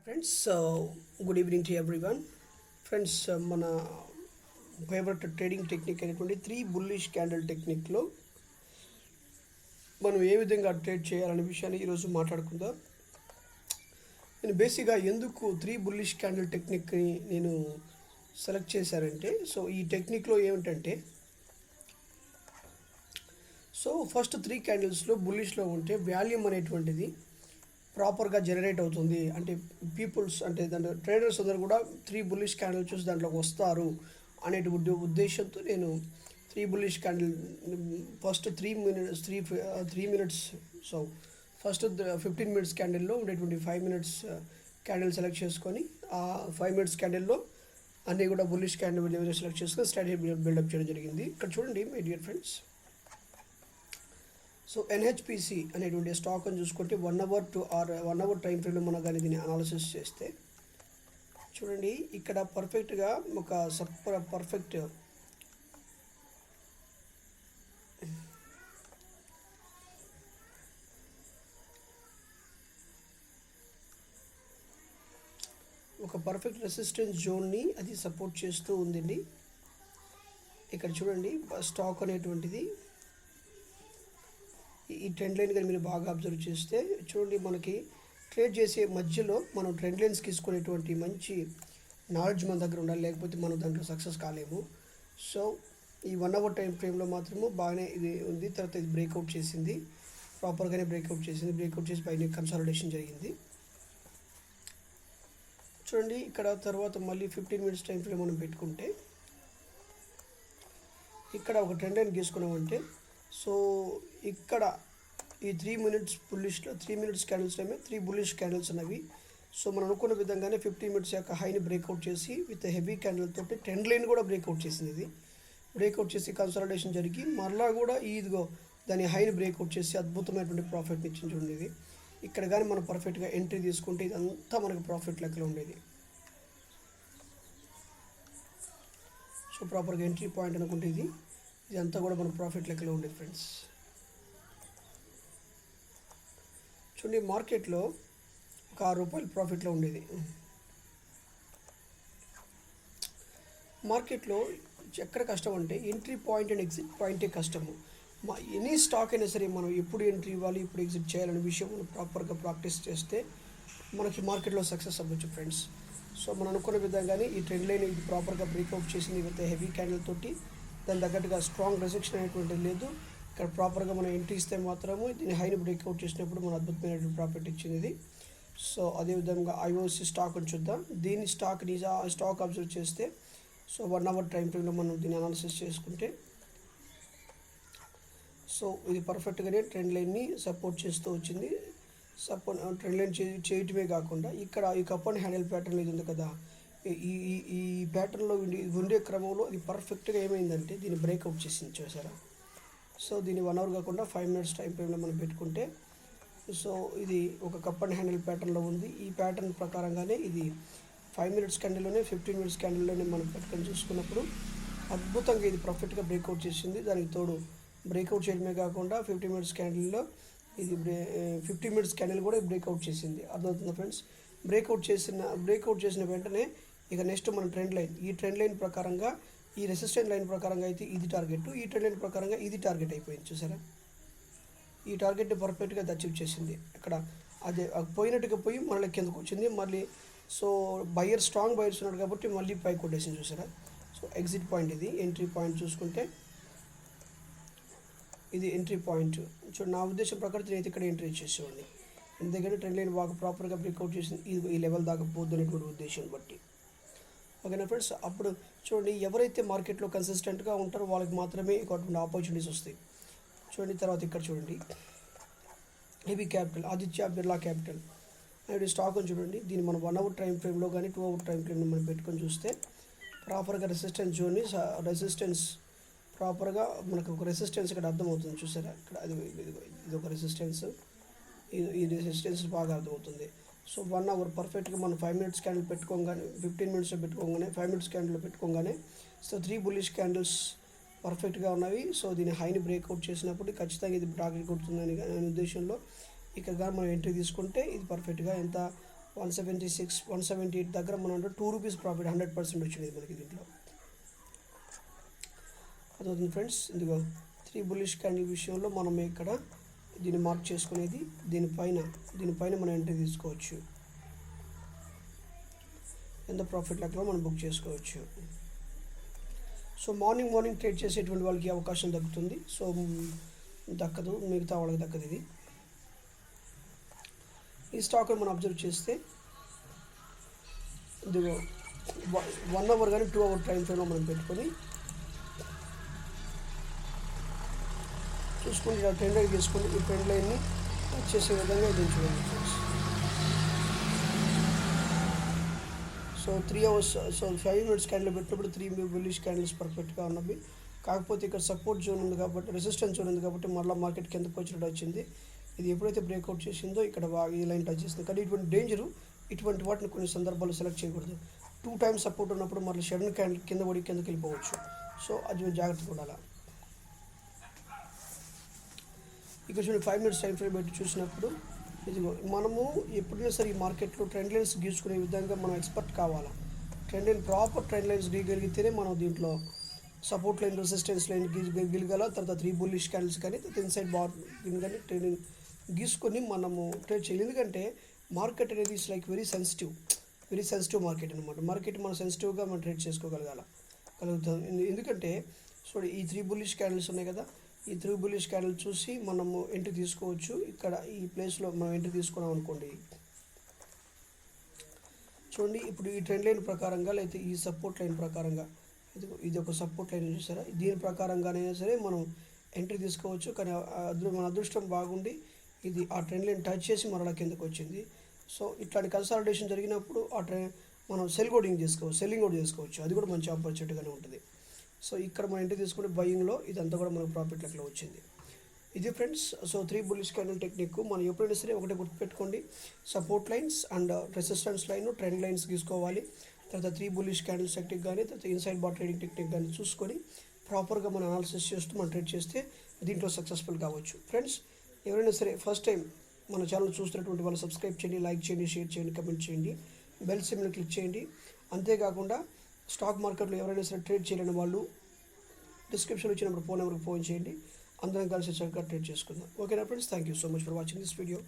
Friends good evening to everyone. Friends, మన favourite trading technique అయినటువంటి 3 bullish candle టెక్నిక్లో మనం ఏ విధంగా ట్రేడ్ చేయాలనే విషయాన్ని ఈరోజు మాట్లాడుకుందాం. నేను బేసిక్గా ఎందుకు 3 బుల్లిష్ క్యాండిల్ టెక్నిక్ని నేను సెలెక్ట్ చేశానంటే, సో ఈ టెక్నిక్లో ఏమిటంటే, సో ఫస్ట్ 3 క్యాండిల్స్లో బుల్లిష్లో ఉంటే వాల్యూమ్ అనేటువంటిది ప్రాపర్గా జనరేట్ అవుతుంది. అంటే పీపుల్స్ అంటే దాంట్లో ట్రేడర్స్ అందరూ కూడా 3 బుల్లిష్ క్యాండిల్ చూసి దాంట్లోకి వస్తారు అనేటువంటి ఉద్దేశంతో నేను 3 bullish candle first 3 minutes so first 15 minutes క్యాండిల్లో ఉండేటువంటి 5 మినిట్స్ క్యాండిల్ సెలెక్ట్ చేసుకొని ఆ 5 మినిట్స్ క్యాండిల్లో అన్నీ కూడా బుల్లిష్ క్యాండిల్ సెలెక్ట్ చేసుకొని స్ట్రాటజీ బిల్డప్ చేయడం జరిగింది. ఇక్కడ చూడండి my dear friends. So NHPC అనేటువంటి స్టాక్ అని చూసుకుంటే 1 అవర్ టైం ఫ్రేమ్లో మనం కానీ దీన్ని అనాలిసిస్ చేస్తే చూడండి, ఇక్కడ పర్ఫెక్ట్గా పర్ఫెక్ట్ రెసిస్టెన్స్ జోన్ని అది సపోర్ట్ చేస్తూ ఉందండి. ఇక్కడ చూడండి, స్టాక్ అనేటువంటిది ఈ ట్రెండ్ లైన్ కానీ మీరు బాగా అబ్జర్వ్ చేస్తే చూడండి, మనకి ట్రేడ్ చేసే మధ్యలో మనం ట్రెండ్ లైన్స్ తీసుకునేటువంటి మంచి నాలెడ్జ్ మన దగ్గర ఉండాలి, లేకపోతే మనం దాంట్లో సక్సెస్ కాలేము. సో ఈ 1 అవర్ టైం ఫ్రేమ్లో మాత్రము బాగానే ఇది ఉంది. తర్వాత ఇది బ్రేక్అవుట్ చేసింది, ప్రాపర్గానే బ్రేక్అవుట్ చేసి పైన కన్సాలిడేషన్ జరిగింది. చూడండి, ఇక్కడ తర్వాత మళ్ళీ 15 మినిట్స్ టైం ఫ్రేమ్ మనం పెట్టుకుంటే ఇక్కడ ఒక ట్రెండ్ లైన్ గీసుకున్నామంటే, సో ఇక్కడ ఈ 3 మినిట్స్ బుల్లిష్లో 3 మినిట్స్ క్యాండిల్స్ టైమే 3 బుల్లిష్ క్యాండిల్స్ ఉన్నవి. సో మనం అనుకున్న విధంగానే 15 మినిట్స్ యొక్క హైని బ్రేక్అవుట్ చేసి విత్ హెవీ క్యాండిల్ తోటి ట్రెండ్ లైన్ కూడా బ్రేక్అవుట్ చేసింది. ఇది బ్రేక్అవుట్ చేసి కన్సాలిడేషన్ జరిగి మరలా కూడా ఇదిగో దాని హైని బ్రేక్అవుట్ చేసి అద్భుతమైనటువంటి ప్రాఫిట్ని ఇచ్చింది. చూడండి, ఇది ఇక్కడ కానీ మనం పర్ఫెక్ట్గా ఎంట్రీ తీసుకుంటే ఇదంతా మనకు ప్రాఫిట్ లెక్కలో ఉండేది. సో ప్రాపర్గా ఎంట్రీ పాయింట్ అనుకుంటే ఇదంతా కూడా మనకు ప్రాఫిట్ లెక్కలో ఉండేది. ఫ్రెండ్స్ చూడండి, మార్కెట్లో ఒక ₹6 ప్రాఫిట్లో ఉండేది. మార్కెట్లో ఎక్కడ కష్టం అంటే ఎంట్రీ పాయింట్ అండ్ ఎగ్జిట్ పాయింటే కష్టము. ఎనీ స్టాక్ అయినా సరే మనం ఎప్పుడు ఎంట్రీ ఇవ్వాలి, ఎప్పుడు ఎగ్జిట్ చేయాలనే విషయం మనం ప్రాపర్గా ప్రాక్టీస్ చేస్తే మనకి మార్కెట్లో సక్సెస్ అవ్వచ్చు. ఫ్రెండ్స్, సో మనం అనుకున్న విధంగానే ఈ ట్రెండ్ లైన్ ఇది ప్రాపర్గా బ్రేక్అవుట్ చేసింది విత్ హెవీ క్యాండిల్ తోటి. దాని తగ్గట్టుగా స్ట్రాంగ్ రెజెక్షన్ అనేటువంటిది లేదు. ఇక్కడ ప్రాపర్గా మనం ఎంట్రీ ఇస్తే మాత్రము దీన్ని హైని బ్రేక్అవుట్ చేసినప్పుడు మన అద్భుతమైనటువంటి ప్రాఫిట్ ఇచ్చింది ఇది. సో అదేవిధంగా ఐఓసి స్టాక్ అని చూద్దాం. దీని స్టాక్ అబ్జర్వ్ చేస్తే, సో 1 అవర్ టైం ఫ్రేమ్లో మనం దీన్ని అనాలిసిస్ చేసుకుంటే, సో ఇది పర్ఫెక్ట్గానే ట్రెండ్ లైన్ని సపోర్ట్ చేస్తూ వచ్చింది. ట్రెండ్ లైన్ చేయటమే కాకుండా ఇక్కడ ఈ కప్ అండ్ హ్యాండిల్ ప్యాటర్న్ ఇది ఉంది కదా, ఈ ప్యాటర్న్లో ఉండే క్రమంలో ఇది పర్ఫెక్ట్గా ఏమైందంటే దీన్ని బ్రేక్అవుట్ చేసింది. చూసారా? సో దీన్ని 1 అవర్ కాకుండా 5 మినిట్స్ టైం ఫ్రేమ్లో మనం పెట్టుకుంటే, సో ఇది ఒక కప్ అండ్ హ్యాండిల్ ప్యాటర్న్లో ఉంది. ఈ ప్యాటర్న్ ప్రకారంగానే ఇది 5 మినిట్స్ క్యాండిల్లోనే 15 మినిట్స్ క్యాండిల్లోనే మనం పెట్టుకొని చూసుకున్నప్పుడు అద్భుతంగా ఇది పర్ఫెక్ట్గా బ్రేక్అవుట్ చేసింది. దానికి తోడు బ్రేక్అవుట్ చేయడమే కాకుండా 15 మినిట్స్ క్యాండిల్లో ఇది 15 మినిట్స్ క్యాండిల్ కూడా బ్రేక్అవుట్ చేసింది. అర్థమవుతుందా ఫ్రెండ్స్? బ్రేక్అవుట్ చేసిన వెంటనే ఇక నెక్స్ట్ మన ఈ ట్రెండ్ లైన్ ప్రకారంగా, ఈ రెసిస్టెంట్ లైన్ ప్రకారంగా అయితే ఇది టార్గెట్, ఈ ట్రెండ్ లైన్ ప్రకారంగా ఇది టార్గెట్ అయిపోయింది. చూసారా? ఈ టార్గెట్ని పర్ఫెక్ట్గా అచీవ్ చేసింది. అక్కడ అదే పోయినట్టుగా పోయి మళ్ళీ కిందకు వచ్చింది. మళ్ళీ సో స్ట్రాంగ్ బయర్స్ ఉన్నాడు కాబట్టి మళ్ళీ పైకి కొట్టేసింది. చూసారా? సో ఎగ్జిట్ పాయింట్ ఇది. ఎంట్రీ పాయింట్ చూసుకుంటే ఇది ఎంట్రీ పాయింట్. చూడండి, నా ఉద్దేశం ప్రకారం నేనైతే ఇక్కడ ఎంట్రీ ఇచ్చేసేవాడిని, ఎందుకంటే ట్రెండ్ లైన్ బాగా ప్రాపర్గా బ్రేక్అవుట్ చేసింది. ఈ లెవెల్ దాకా పోద్దు అనేటువంటి ఉద్దేశం బట్టి. ఓకేనా ఫ్రెండ్స్? అప్పుడు చూడండి, ఎవరైతే మార్కెట్లో కన్సిస్టెంట్గా ఉంటారో వాళ్ళకి మాత్రమే అటువంటి ఆపర్చునిటీస్ వస్తాయి. చూడండి, తర్వాత ఇక్కడ చూడండి, heavy capital, Aditya Birla capital అనేది స్టాక్ అని చూడండి. దీన్ని మనం 1 అవర్ టైం ఫ్రేమ్లో కానీ 2 అవర్ టైం ఫ్రేమ్లో మనం పెట్టుకొని చూస్తే ప్రాపర్గా రెసిస్టెన్స్ ప్రాపర్గా మనకు ఒక రెసిస్టెన్స్ ఇక్కడ అర్థమవుతుంది. చూసారా? ఇక్కడ ఇది ఒక రెసిస్టెన్స్, ఈ రెసిస్టెన్స్ బాగా అర్థమవుతుంది. సో 1 అవర్ పర్ఫెక్ట్గా మనం 5 మినిట్స్ క్యాండిల్ పెట్టుకోగానే 15 మినిట్స్లో పెట్టుకోగానే 5 మినిట్స్ క్యాండిల్లో పెట్టుకోగానే సో 3 బుల్లిష్ క్యాండిల్స్ పర్ఫెక్ట్గా ఉన్నవి. సో దీని హైని బ్రేక్అవుట్ చేసినప్పుడు ఖచ్చితంగా ఇది టార్గెట్ కొడుతుందని ఉద్దేశంలో ఇక్కడ కానీ మనం ఎంట్రీ తీసుకుంటే ఇది పర్ఫెక్ట్గా ఎంత 176, 178 దగ్గర మనం అంటే 2 రూపీస్ ప్రాఫిట్ 100% వచ్చింది మనకి దీంట్లో. అదవుతుంది ఫ్రెండ్స్. ఇదిగో 3 బుల్లిష్ క్యాండిల్ విషయంలో మనం ఇక్కడ దీన్ని మార్క్ చేసుకునేది దీనిపైన మనం ఎంట్రీ తీసుకోవచ్చు. ఎంత ప్రాఫిట్ లెక్కలో మనం బుక్ చేసుకోవచ్చు. సో మార్నింగ్ ట్రేడ్ చేసేటువంటి వాళ్ళకి అవకాశం దక్కుతుంది. సో దక్కదు, మిగతా వాళ్ళకి దక్కదు. ఇది ఈ స్టాక్ మనం అబ్జర్వ్ చేస్తే ఇదిగో 1 అవర్ కానీ 2 అవర్ టైం ఫ్రేమ్లో మనం పెట్టుకొని చూసుకుంటే ఇలా ట్రెండ్ లైన్ తీసుకొని ఈ ట్రెండ్ లైన్ని చేసే విధంగా ఇది చూడండి friends. So 3 hours, so 5 minutes candle పెట్టినప్పుడు 3 బుల్లిష్ క్యాండిల్స్ పర్ఫెక్ట్గా ఉన్నవి. కాకపోతే ఇక్కడ సపోర్ట్ జోన్ ఉంది కాబట్టి, రెసిస్టెన్స్ జోన్ ఉంది కాబట్టి మళ్ళీ మార్కెట్ కిందకు వచ్చినట్టు వచ్చింది. ఇది ఎప్పుడైతే బ్రేక్అవుట్ చేసిందో ఇక్కడ బాగా ఈ లైన్ టచ్ చేస్తుంది. కానీ ఇటువంటి డేంజరు, ఇటువంటి వాటిని కొన్ని సందర్భాలు సెలెక్ట్ చేయకూడదు. 2 టైమ్స్ సపోర్ట్ ఉన్నప్పుడు మళ్ళీ షడన్ క్యాండిల్ కింద పడి కిందకి వెళ్ళిపోవచ్చు. సో అది జాగ్రత్తగా ఉండాలి. ఇక్కడ చూడండి 5 మినిట్స్ టైం ఫ్రేమ్ పెట్టి చూసినప్పుడు ఇదిగో మనము ఎప్పుడైనా సరే ఈ మార్కెట్లో ట్రెండ్ లైన్స్ గీసుకునే విధంగా మనం ఎక్స్పర్ట్ కావాలా. ప్రాపర్ ట్రెండ్ లైన్స్ గీయగలిగితేనే మనం దీంట్లో సపోర్ట్ లైన్, రెసిస్టెన్స్ లైన్ గీయగల, తర్వాత 3 బుల్లిష్ క్యాండిల్స్ కానీ ఇన్సైడ్ బార్ కానీ ట్రేడింగ్ గీసుకొని మనము ట్రేడ్ చేయాలి. ఎందుకంటే మార్కెట్ అనేది it's like very sensitive market అనమాట. మార్కెట్ మనం సెన్సిటివ్గా మనం ట్రేడ్ చేసుకోగలుగుతాం. ఎందుకంటే సో ఈ 3 బుల్లిష్ క్యాండిల్స్ ఉన్నాయి కదా, ఈ 3 బుల్లిష్ క్యాండిల్ చూసి మనము ఎంట్రీ తీసుకోవచ్చు. ఇక్కడ ఈ ప్లేస్లో మనం ఎంట్రీ తీసుకున్నాం అనుకోండి, చూడండి ఇప్పుడు ఈ ట్రెండ్ లైన్ ప్రకారంగా లేకపోతే ఈ సపోర్ట్ లైన్ ప్రకారంగా ఇది ఒక సపోర్ట్ లైన్ చూసారా, దీని ప్రకారంగానైనా సరే మనం ఎంట్రీ తీసుకోవచ్చు. కానీ మన అదృష్టం బాగుండి ఇది ఆ ట్రెండ్ లైన్ టచ్ చేసి మరలా కిందకు వచ్చింది. సో ఇట్లాంటి కన్సాలిడేషన్ జరిగినప్పుడు మనం సెల్లింగ్ కూడా చేసుకోవచ్చు. అది కూడా మంచి ఆపర్చునిటీగానే ఉంటుంది. సో ఇక్కడ మనం ఎంట్రీ తీసుకుంటే బయింగ్లో ఇదంతా కూడా మనకు ప్రాఫిట్ లెక్కలో వచ్చింది. ఇది friends. So 3 bullish candle technique మనం ఎప్పుడైనా సరే ఒకటే గుర్తుపెట్టుకోండి, support lines and resistance line, trend lines తీసుకోవాలి. తర్వాత 3 బుల్లిష్ క్యాండిల్స్ టెక్నిక్ కానీ, తర్వాత ఇన్సైడ్ బార్ ట్రేడింగ్ టెక్నిక్ కానీ చూసుకొని ప్రాపర్గా మనం అనాలిసిస్ చేస్తూ మనం ట్రేడ్ చేస్తే దీంట్లో సక్సెస్ఫుల్ కావచ్చు. ఫ్రెండ్స్, ఎవరైనా సరే ఫస్ట్ టైం మన ఛానల్ చూస్తున్నటువంటి వాళ్ళు సబ్స్క్రైబ్ చేయండి, లైక్ చేయండి, షేర్ చేయండి, కమెంట్ చేయండి, బెల్ సింబల్ని క్లిక్ చేయండి. అంతేకాకుండా స్టాక్ మార్కెట్లో ఎవరైనా సరే ట్రేడ్ చేయలేని వాళ్ళు డిస్క్రిప్షన్ ఇచ్చినప్పుడు ఫోన్ నెంబర్కి ఫోన్ చేయండి. అందరం కలిసి చక్కగా ట్రేడ్ చేసుకుందాం. ఓకేనా friends, thank you so much for watching this video.